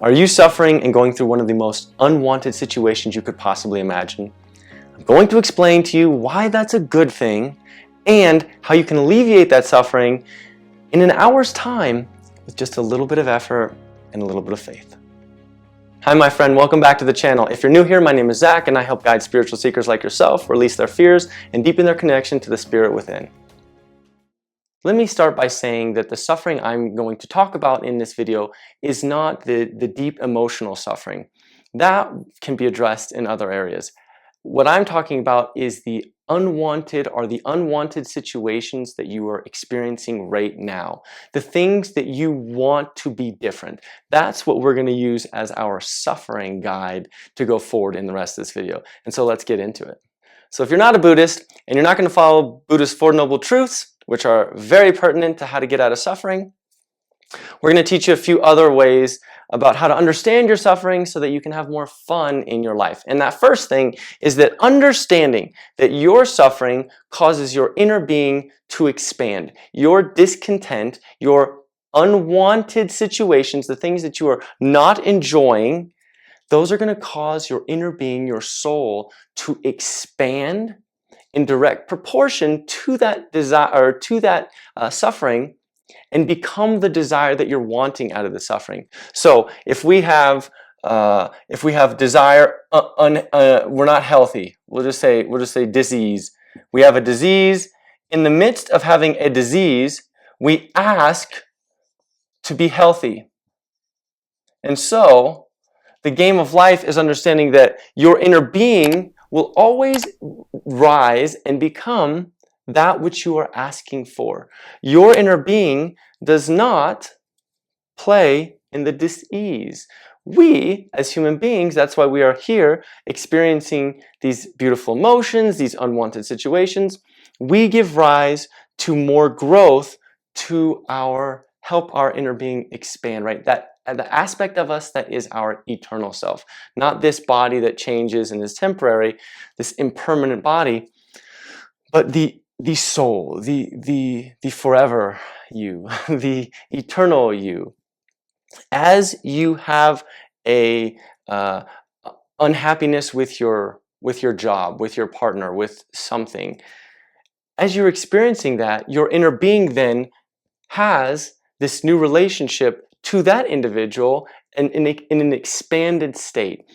Are you suffering and going through one of the most unwanted situations you could possibly imagine? I'm going to explain to you why that's a good thing and how you can alleviate that suffering in an hour's time with just a little bit of effort and a little bit of faith. Hi my friend, welcome back to the channel. If you're new here, my name is Zach and I help guide spiritual seekers like yourself release their fears and deepen their connection to the spirit within. Let me start by saying that the suffering I'm going to talk about in this video is not the deep emotional suffering. That can be addressed in other areas. What I'm talking about is the unwanted situations that you are experiencing right now. The things that you want to be different. That's what we're going to use as our suffering guide to go forward in the rest of this video. And so let's get into it. So if you're not a Buddhist and you're not going to follow Buddha's Four Noble Truths, which are very pertinent to how to get out of suffering, we're going to teach you a few other ways about how to understand your suffering so that you can have more fun in your life. And that first thing is that understanding that your suffering causes your inner being to expand. Your discontent, your unwanted situations, the things that you are not enjoying, those are going to cause your inner being, your soul, to expand in direct proportion to that desire or to that suffering, and become the desire that you're wanting out of the suffering. So if we have desire, we're not healthy. We'll just say disease. We have a disease. In the midst of having a disease, we ask to be healthy. And so the game of life is understanding that your inner being will always rise and become that which you are asking for. Your inner being does not play in the dis-ease. We, as human beings, that's why we are here experiencing these beautiful emotions, these unwanted situations. We give rise to more growth to help our inner being expand, right? That the aspect of us that is our eternal self, not this body that changes and is temporary, this impermanent body, but the soul, the forever you, the eternal you. As you have a unhappiness with your job, with your partner, with something, as you're experiencing that, your inner being then has this new relationship to that individual and in an expanded state.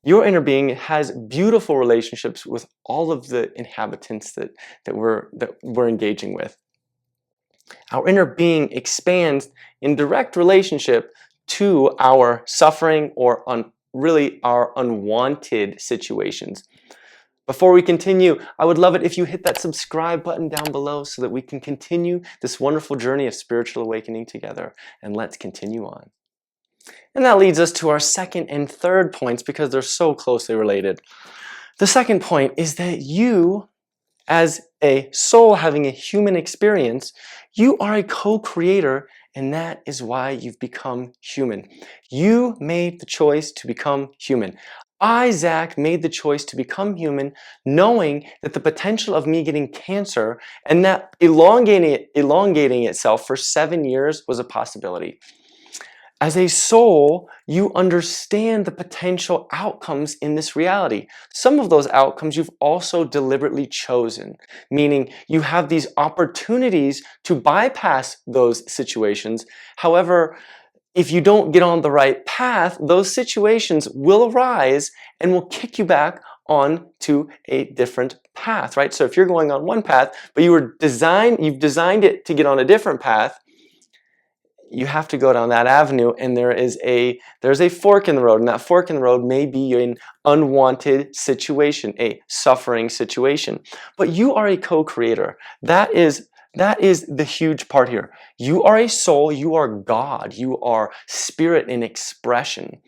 Your inner being has beautiful relationships with all of the inhabitants that we're engaging with. Our inner being expands in direct relationship to our suffering or really our unwanted situations. Before we continue, I would love it if you hit that subscribe button down below so that we can continue this wonderful journey of spiritual awakening together. And let's continue on. And that leads us to our second and third points because they're so closely related. The second point is that you, as a soul having a human experience, you are a co-creator, and that is why you've become human. You made the choice to become human. I, Zach, made the choice to become human, knowing that the potential of me getting cancer and that elongating itself for 7 years was a possibility. As a soul, you understand the potential outcomes in this reality. Some of those outcomes you've also deliberately chosen, meaning you have these opportunities to bypass those situations. However, if you don't get on the right path, those situations will arise and will kick you back on to a different path, right? So if you're going on one path, but you've designed it to get on a different path, you have to go down that avenue, and there's a fork in the road, and that fork in the road may be an unwanted situation, a suffering situation. But you are a co-creator. That is the huge part here. You are a soul, you are God, you are spirit in expression.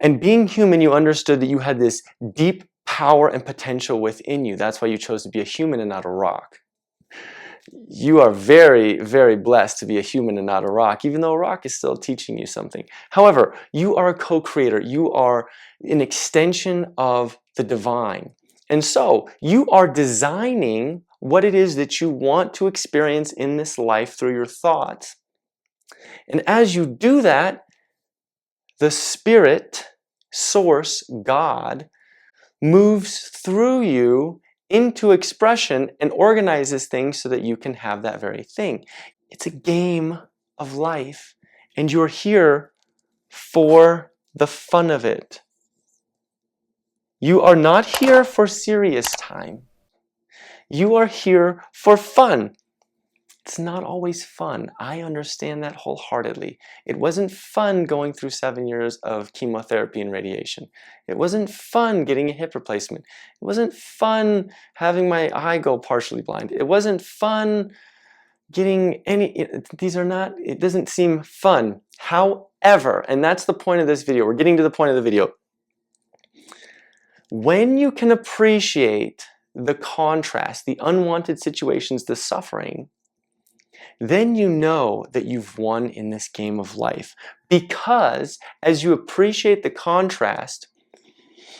And being human, you understood that you had this deep power and potential within you. That's why you chose to be a human and not a rock. You are very, very blessed to be a human and not a rock, even though a rock is still teaching you something. However, you are a co-creator. You are an extension of the divine. And so you are designing what it is that you want to experience in this life through your thoughts. And as you do that, the Spirit, Source, God, moves through you into expression and organizes things so that you can have that very thing. It's a game of life, and you're here for the fun of it. You are not here for serious time. You are here for fun. It's not always fun. I understand that wholeheartedly. It wasn't fun going through 7 years of chemotherapy and radiation. It wasn't fun getting a hip replacement. It wasn't fun having my eye go partially blind. It wasn't fun getting it doesn't seem fun. However, and that's the point of this video, we're getting to the point of the video. When you can appreciate the contrast, the unwanted situations, the suffering, then you know that you've won in this game of life. Because as you appreciate the contrast,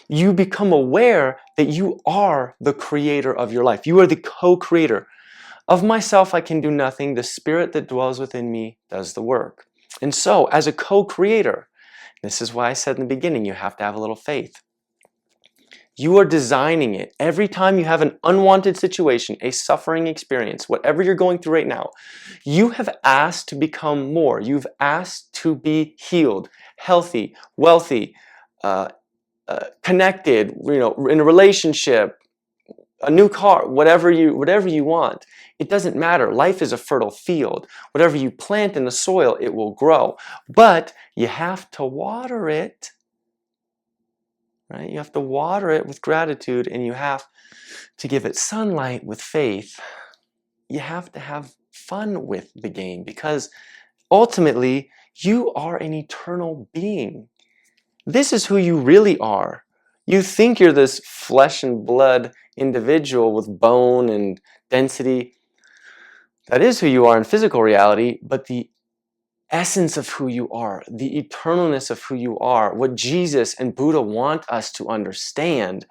you become aware that you are the creator of your life. You are the co-creator. Of myself I can do nothing. The Spirit that dwells within me does the work. And so, as a co-creator, this is why I said in the beginning, you have to have a little faith. You are designing it. Every time you have an unwanted situation, a suffering experience, whatever you're going through right now, you have asked to become more. You've asked to be healed, healthy, wealthy, connected, in a relationship, a new car, whatever you want. It doesn't matter. Life is a fertile field. Whatever you plant in the soil, it will grow. But you have to water it. Right? You have to water it with gratitude, and you have to give it sunlight with faith. You have to have fun with the game, because ultimately you are an eternal being. This is who you really are. You think you're this flesh and blood individual with bone and density. That is who you are in physical reality, but the essence of who you are, the eternalness of who you are, what Jesus and Buddha want us to understand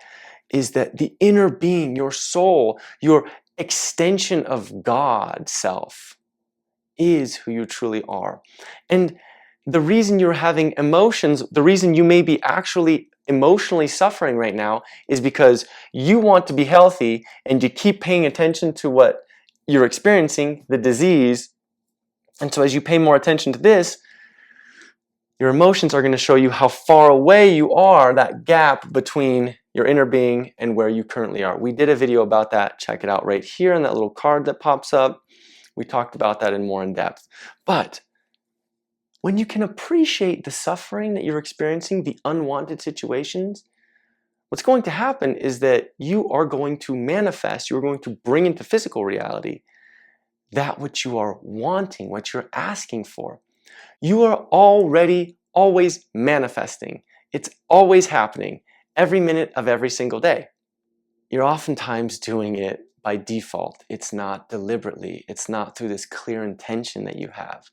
is that the inner being, your soul, your extension of God self is who you truly are. And the reason you're having emotions, the reason you may be actually emotionally suffering right now is because you want to be healthy and you keep paying attention to what you're experiencing, the disease. And so as you pay more attention to this, your emotions are going to show you how far away you are, that gap between your inner being and where you currently are. We did a video about that. Check it out right here in that little card that pops up. We talked about that more in depth. But when you can appreciate the suffering that you're experiencing, the unwanted situations, what's going to happen is that you are going to manifest, you're going to bring into physical reality that which you are wanting, what you're asking for. You are already always manifesting. It's always happening every minute of every single day. You're oftentimes doing it by default. It's not deliberately. It's not through this clear intention that you have.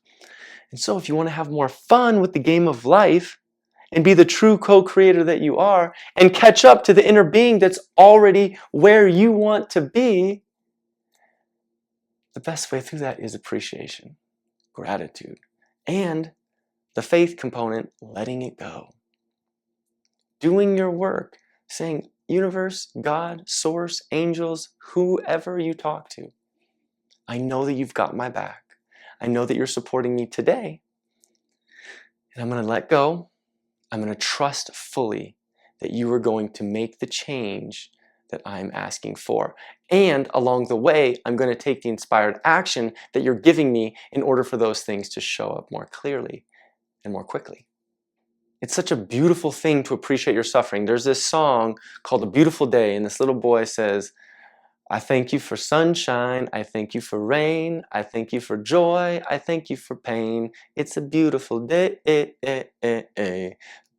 And so if you want to have more fun with the game of life and be the true co-creator that you are and catch up to the inner being that's already where you want to be, the best way through that is appreciation, gratitude, and the faith component, letting it go. Doing your work, saying, universe, God, source, angels, whoever you talk to, I know that you've got my back. I know that you're supporting me today. And I'm going to let go. I'm going to trust fully that you are going to make the change that I'm asking for. And along the way, I'm going to take the inspired action that you're giving me in order for those things to show up more clearly and more quickly. It's such a beautiful thing to appreciate your suffering. There's this song called A Beautiful Day, and this little boy says, I thank you for sunshine, I thank you for rain, I thank you for joy, I thank you for pain. It's a beautiful day,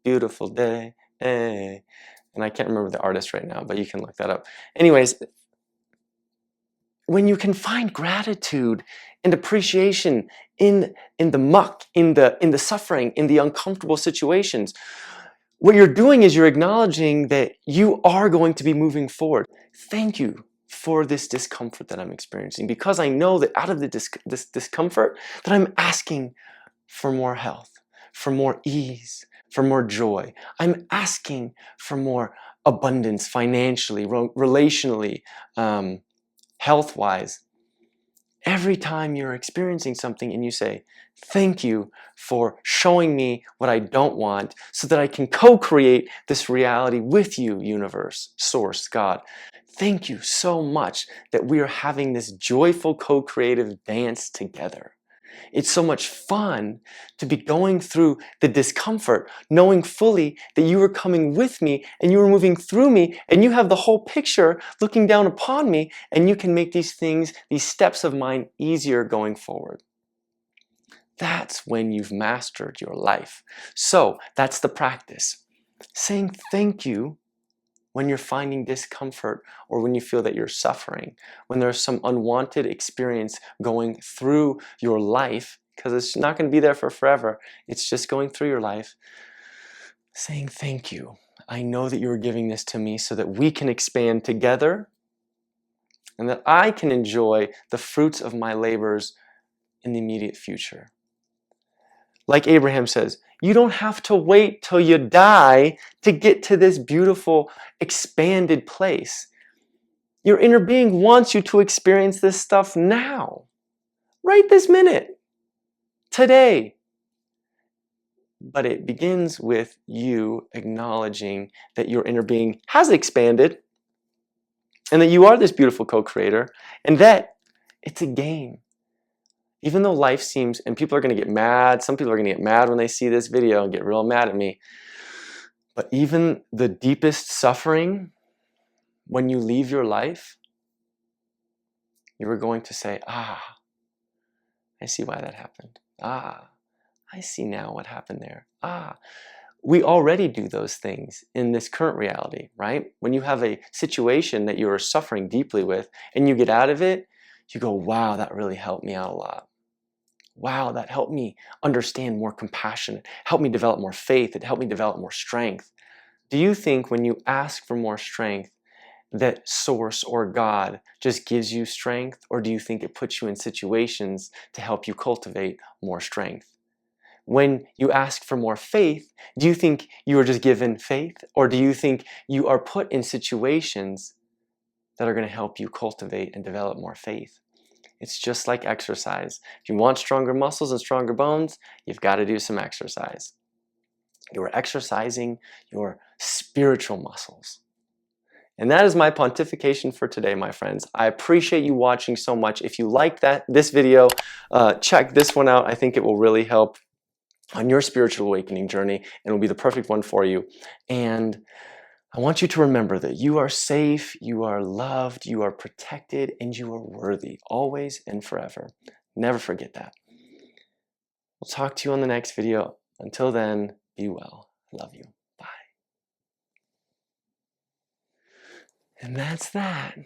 beautiful day. And I can't remember the artist right now, but you can look that up. Anyways, when you can find gratitude and appreciation in the muck, in the suffering, in the uncomfortable situations, what you're doing is you're acknowledging that you are going to be moving forward. Thank you for this discomfort that I'm experiencing, because I know that out of this discomfort that I'm asking for more health, for more ease, for more joy. I'm asking for more abundance financially, relationally, health-wise. Every time you're experiencing something and you say, thank you for showing me what I don't want so that I can co-create this reality with you, universe, source, God. Thank you so much that we are having this joyful co-creative dance together. It's so much fun to be going through the discomfort, knowing fully that you were coming with me and you were moving through me and you have the whole picture looking down upon me, and you can make these things, these steps of mine, easier going forward. That's when you've mastered your life. So that's the practice. Saying thank you when you're finding discomfort or when you feel that you're suffering, when there's some unwanted experience going through your life, because it's not going to be there for forever. It's just going through your life. Saying thank you. I know that you are giving this to me so that we can expand together and that I can enjoy the fruits of my labors in the immediate future. Like Abraham says, you don't have to wait till you die to get to this beautiful, expanded place. Your inner being wants you to experience this stuff now, right this minute, today. But it begins with you acknowledging that your inner being has expanded and that you are this beautiful co-creator and that it's a game. Even though life seems, and people are going to get mad, some people are going to get mad when they see this video and get real mad at me, but even the deepest suffering, when you leave your life, you are going to say, ah, I see why that happened. Ah, I see now what happened there. Ah, we already do those things in this current reality, right? When you have a situation that you are suffering deeply with and you get out of it, you go, wow, that really helped me out a lot. Wow, that helped me understand more compassion. It helped me develop more faith. It helped me develop more strength. Do you think when you ask for more strength that source or God just gives you strength, or do you think it puts you in situations to help you cultivate more strength? When you ask for more faith, do you think you are just given faith, or do you think you are put in situations that are going to help you cultivate and develop more faith? It's just like exercise. If you want stronger muscles and stronger bones, you've got to do some exercise. You are exercising your spiritual muscles. And that is my pontification for today, my friends. I appreciate you watching so much. If you like this video, check this one out. I think it will really help on your spiritual awakening journey, and it will be the perfect one for you. And I want you to remember that you are safe, you are loved, you are protected, and you are worthy, always and forever. Never forget that. We'll talk to you on the next video. Until then, be well. I love you. Bye. And that's that.